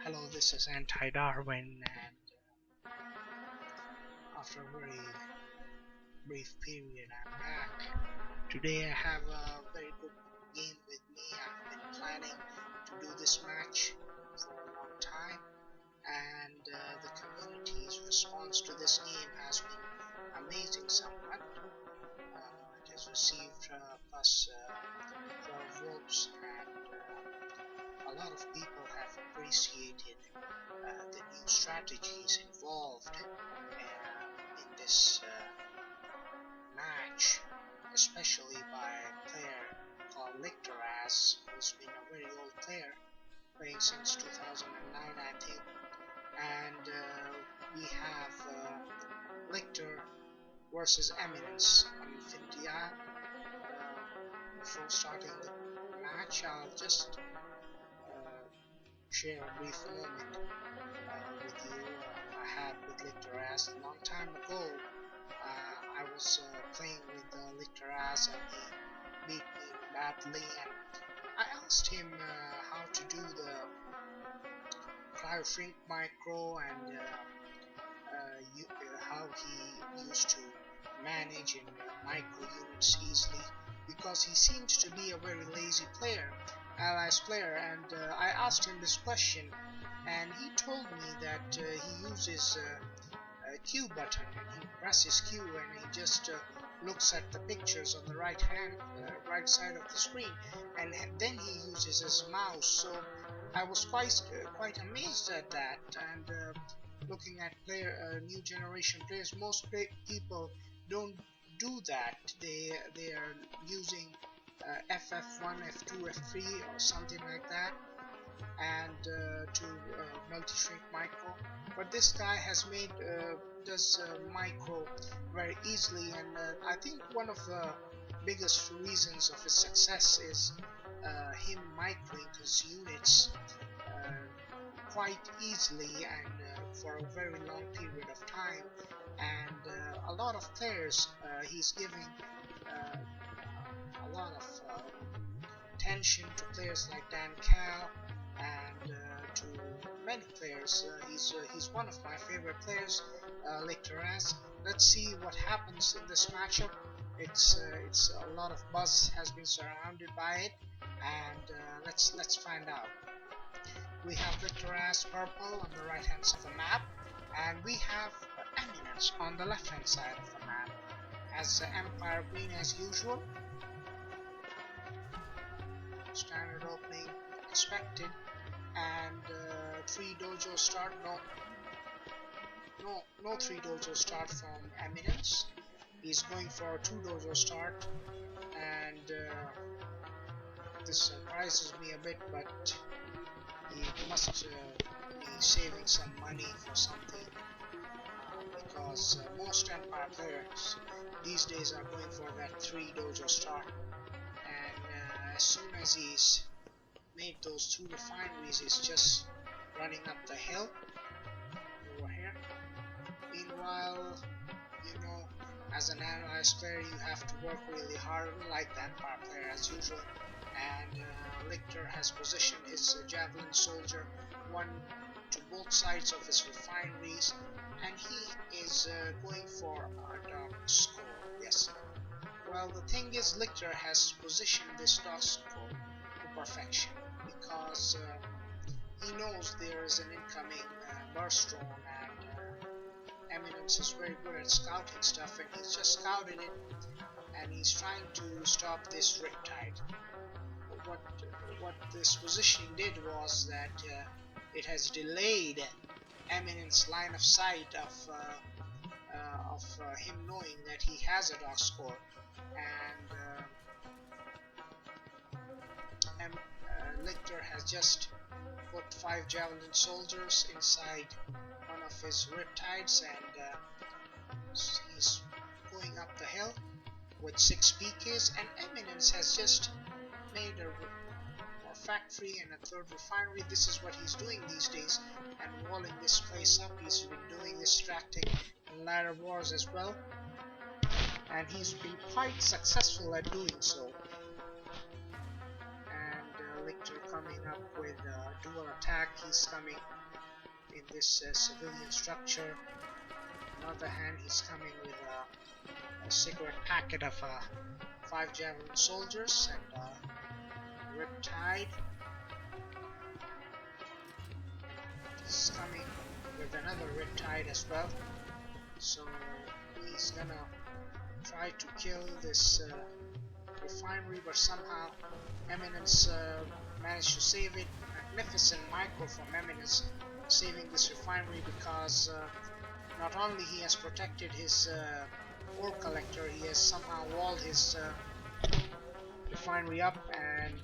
Hello, this is Anti-Darwin, and after a very brief period, I'm back. Today I have a very good game with me. I've been planning to do this match for a long time, and the community's response to this game has been amazing somewhat. It has received plus 12 votes, and a lot of people have appreciated the new strategies involved in this match, especially by a player called Lictoraz, who's been a very old player, playing since 2009, I think. And we have Lictor versus Eminence on Infinity. Before starting the match, I'll just share a brief moment with you I had with Lictoraz a long time ago. I was playing with Lictoraz, and he beat me badly, and I asked him how to do the cryo shrink micro, and how he used to manage in micro units easily, because he seems to be a very lazy player, allies player, and I asked him this question, and he told me that he uses Q button, and he presses Q, and he just looks at the pictures on the right side of the screen, and then he uses his mouse. So I was quite amazed at that, and looking at new generation players, most people don't do that. They are using FF1, F2, F3 or something like that, and to multi-shrink micro. But this guy has made does micro very easily, and I think one of the biggest reasons of his success is him microing his units quite easily and for a very long period of time, and a lot of players he's giving a lot of attention to players like Dan Cal, and to many players. He's one of my favorite players, Lictoraz. Let's see what happens in this matchup. It's a lot of buzz has been surrounded by it, and let's find out. We have Lictoraz purple on the right hand side of the map, and we have Eminence on the left hand side of the map. As Empire green as usual. Standard opening expected, and 3 dojo start. No 3 dojo start from Eminence. He's going for a 2 dojo start, and this surprises me a bit, but he must be saving some money for something, because most Empire players these days are going for that 3 dojo start, and as soon as he's made those 2 refineries, he's just running up the hill over here. Meanwhile, you know, as an allies player, you have to work really hard, like the Empire player as usual, and Lictor has positioned his Javelin Soldier one to both sides of his refineries, and he is going for a dark score. Yes. Well, the thing is, Lictor has positioned this dark score to perfection, because he knows there is an incoming burst drone, and Eminence is very good at scouting stuff, and he's just scouted it, and he's trying to stop this Riptide. What this positioning did was that it has delayed Eminence's line of sight of him knowing that he has a dark score, and Lictor has just put 5 Javelin soldiers inside one of his Riptides, and he's going up the hill with 6 PKs, and Eminence has just made a factory and a 3rd refinery. This is what he's doing these days, and walling this place up. He's been doing this tactic in latter wars as well, and he's been quite successful at doing so. And Victor coming up with a dual attack. He's coming in this civilian structure. On the other hand, he's coming with a cigarette packet of 5 Javelin soldiers and Riptide. He's coming with another Riptide as well. So he's gonna try to kill this refinery, but somehow Eminence managed to save it. Magnificent micro from Eminence saving this refinery, because not only he has protected his ore collector, he has somehow walled his refinery up, and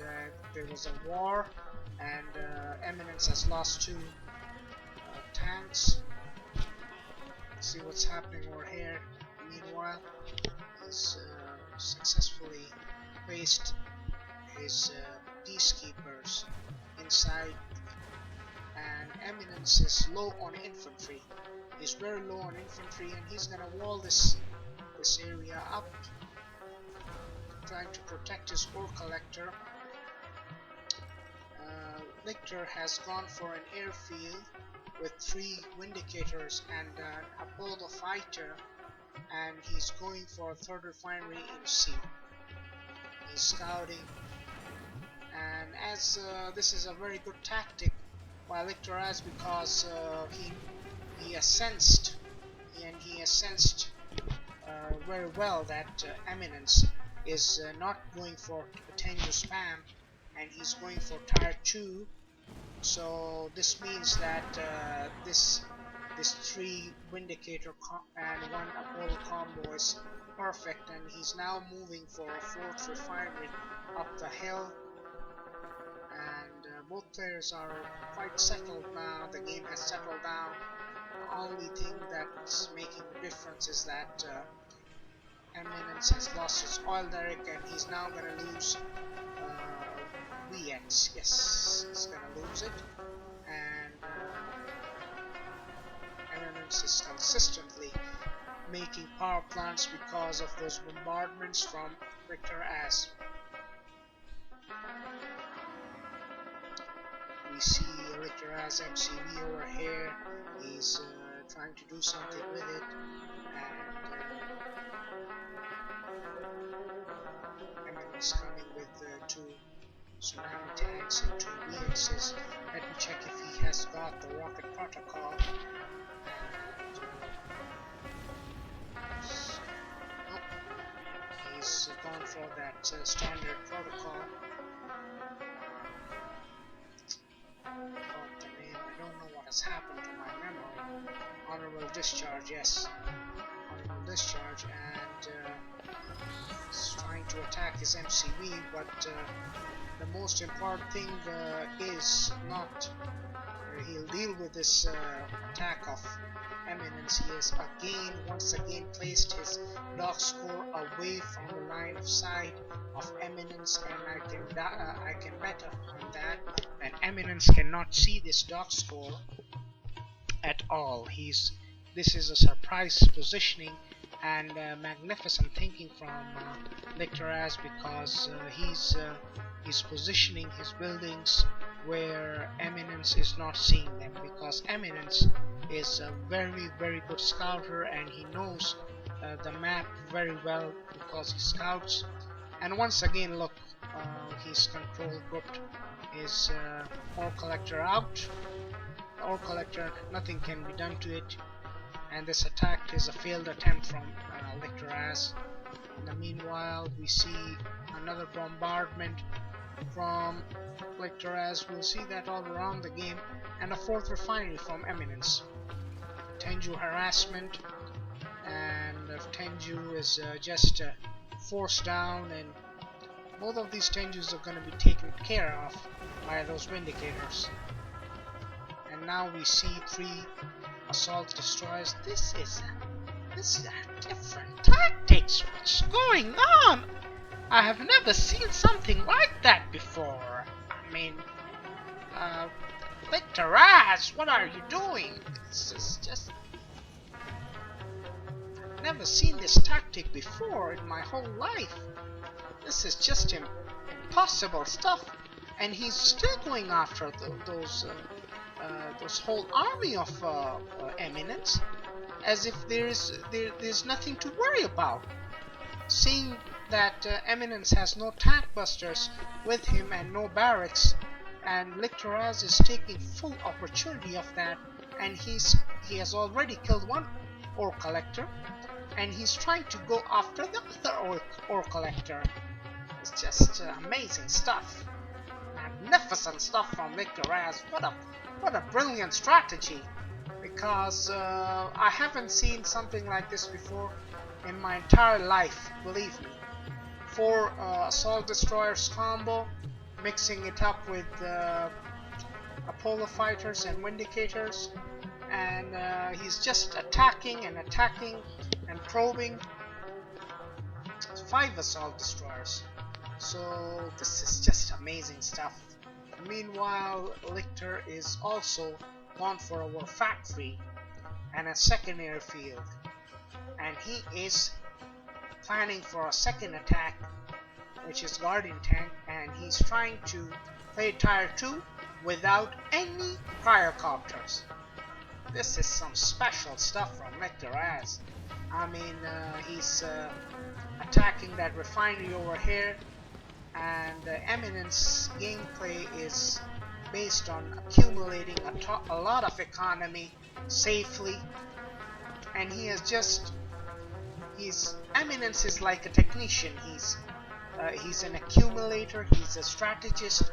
there was a war, and Eminence has lost 2 tanks. See what's happening over here. Meanwhile, he's successfully placed his peacekeepers inside, and Eminence is low on infantry. He's very low on infantry, and he's gonna wall this area up, trying to protect his ore collector. Lictor has gone for an airfield with 3 Vindicators and an Apollo fighter, and he's going for a 3rd refinery in C. He's scouting, and as this is a very good tactic by Lictor, as because he has sensed very well that Eminence is not going for Tengu spam, and he's going for tier 2. So this means that this 3 Vindicator and 1 Apollo combo is perfect, and he's now moving for a 4th refinery up the hill. And both players are quite settled now. The game has settled down. The only thing that's making the difference is that Eminence has lost his oil derrick, and he's now going to lose VX. Yes, he's going to lose it. And Eminence is consistently making power plants because of those bombardments from Victor As. We see Victor As MCV over here. He's trying to do something with it, and Eminence coming with 2 tsunami tanks and 2 VXs. Let me check if he has got the rocket protocol. And, nope. He's gone for that standard protocol. Got the name. I don't know what has happened to my memory. Honorable discharge, yes. Honorable discharge, and he's trying to attack his MCV, but the most important thing is not he'll deal with this attack of Eminence. He has once again placed his dog score away from the line of sight of Eminence, and I can bet on that Eminence cannot see this dog score at all. This is a surprise positioning and magnificent thinking from Lictor As, because he's positioning his buildings where Eminence is not seeing them, because Eminence is a very, very good scouter, and he knows the map very well because he scouts. And once again, look, he's control grouped his ore collector out. The ore collector, nothing can be done to it, and this attack is a failed attempt from Lictor As. In the meanwhile, we see another bombardment from Lictor As. We'll see that all around the game, and a 4th refinery from Eminence. Tengu harassment, and Tengu is just forced down, and both of these Tengus are going to be taken care of by those Vindicators. And now we see 3 assault destroyers. This is a different tactics. What's going on? I have never seen something like that before. I mean, Lictor As, what are you doing? This is just... I've never seen this tactic before in my whole life. This is just impossible stuff. and he's still going after those whole army of Eminence, as if there's nothing to worry about. Seeing that Eminence has no tank busters with him and no barracks, and Lictoraz is taking full opportunity of that, and he has already killed one ore collector, and he's trying to go after the other ore collector. It's just amazing stuff, magnificent stuff from Lictoraz. What a brilliant strategy! Because I haven't seen something like this before in my entire life, believe me. 4 assault destroyers combo, mixing it up with Apollo fighters and Vindicators, and he's just attacking and attacking and probing. 5 assault destroyers. So this is just amazing stuff. Meanwhile, Lictor is also gone for our factory and a secondary field, and he is planning for a second attack, which is Guardian Tank, and he's trying to play Tier 2 without any Cryocopters. This is some special stuff from Lictoraz. I mean, he's attacking that refinery over here, and Eminence gameplay is based on accumulating a lot of economy safely, and his Eminence is like a technician. He's an accumulator, he's a strategist.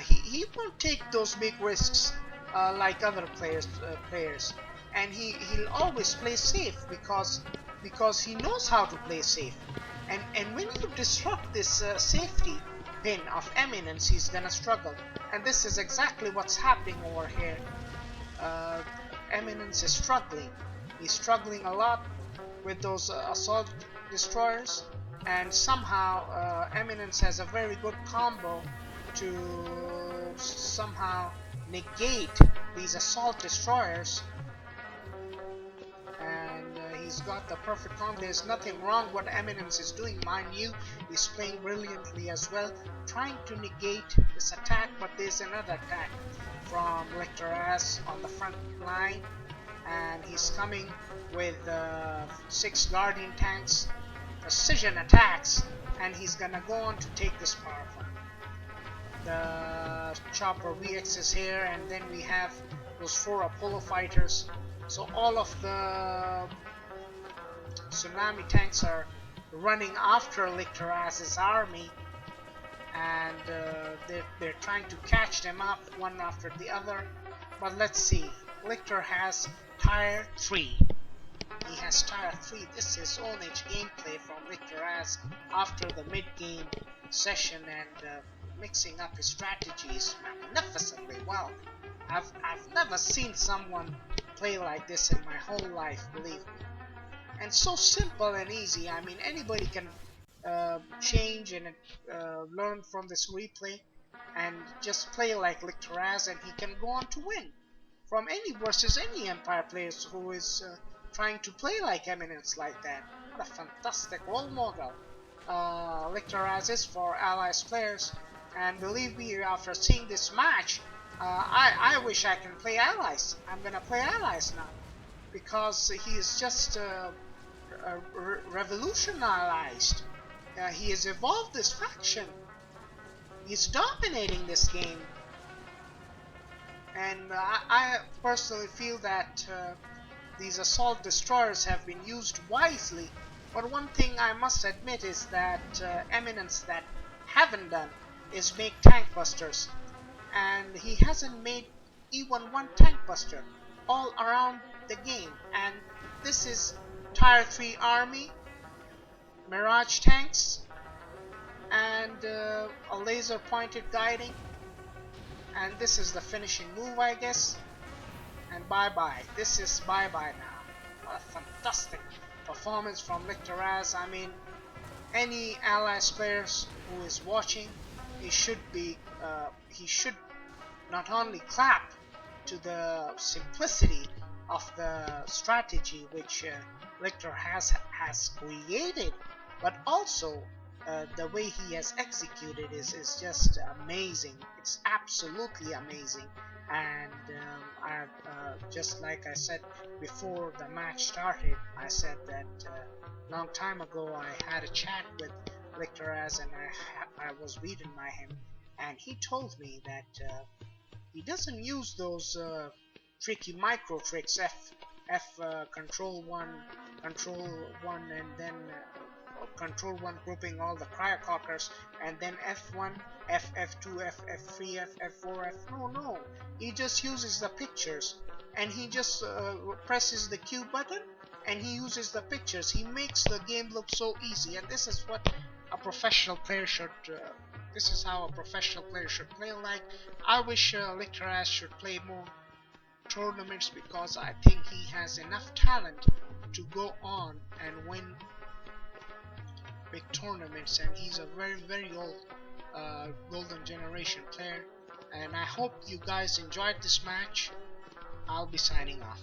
He won't take those big risks like other players, and he'll always play safe because he knows how to play safe. And when you disrupt this safety pin of Eminence, he's gonna struggle, and this is exactly what's happening over here. Eminence is struggling. He's struggling a lot with those assault destroyers, and somehow Eminence has a very good combo to somehow negate these assault destroyers, and he's got the perfect combo. There's nothing wrong what Eminence is doing, mind you. He's playing brilliantly as well, trying to negate this attack, but there's another attack from Lictoraz on the front line, and he's coming with 6 Guardian tanks, precision attacks, and he's gonna go on to take this power plant. The Chopper VX is here, and then we have those 4 Apollo fighters. So all of the Tsunami tanks are running after Lictoraz's army, and they're trying to catch them up one after the other. But let's see, Lictor has Tier 3. He has Tier 3. This is own-age gameplay from Lictoraz after the mid-game session, and mixing up his strategies magnificently well. I've never seen someone play like this in my whole life, believe me. And so simple and easy. I mean, anybody can change and learn from this replay and just play like Lictoraz, and he can go on to win from any versus any Empire players who is trying to play like Eminence like that. What a fantastic role model Lictoraz is for Allies players, and believe me, after seeing this match, I wish I can play Allies. I'm gonna play Allies now, because he is just revolutionized. He has evolved this faction. He's dominating this game, and I personally feel that these assault destroyers have been used wisely. But one thing I must admit is that Eminence that haven't done is make tank busters, and he hasn't made even one tank buster all around the game. And this is Tier 3 army, Mirage tanks, and a laser pointed guiding, and this is the finishing move, I guess. And bye bye. This is bye bye now. What a fantastic performance from Lictoraz. I mean, any Allies players who is watching, he should not only clap to the simplicity of the strategy which Lictor has created, but also the way he has executed is just amazing. It's absolutely amazing. And just like I said before the match started, I said that long time ago I had a chat with Lictoraz, and I was beaten by him, and he told me that he doesn't use those tricky micro tricks, control one, and then control one grouping all the cryocockers, and then F1, F2, F3, F4, F. No, he just uses the pictures, and he just presses the Q button, and he uses the pictures. He makes the game look so easy, and this is what a professional player should. This is how a professional player should play like. I wish Lictoraz should play more tournaments, because I think he has enough talent to go on and win big tournaments, and he's a very old golden generation player. And I hope you guys enjoyed this match. I'll be signing off.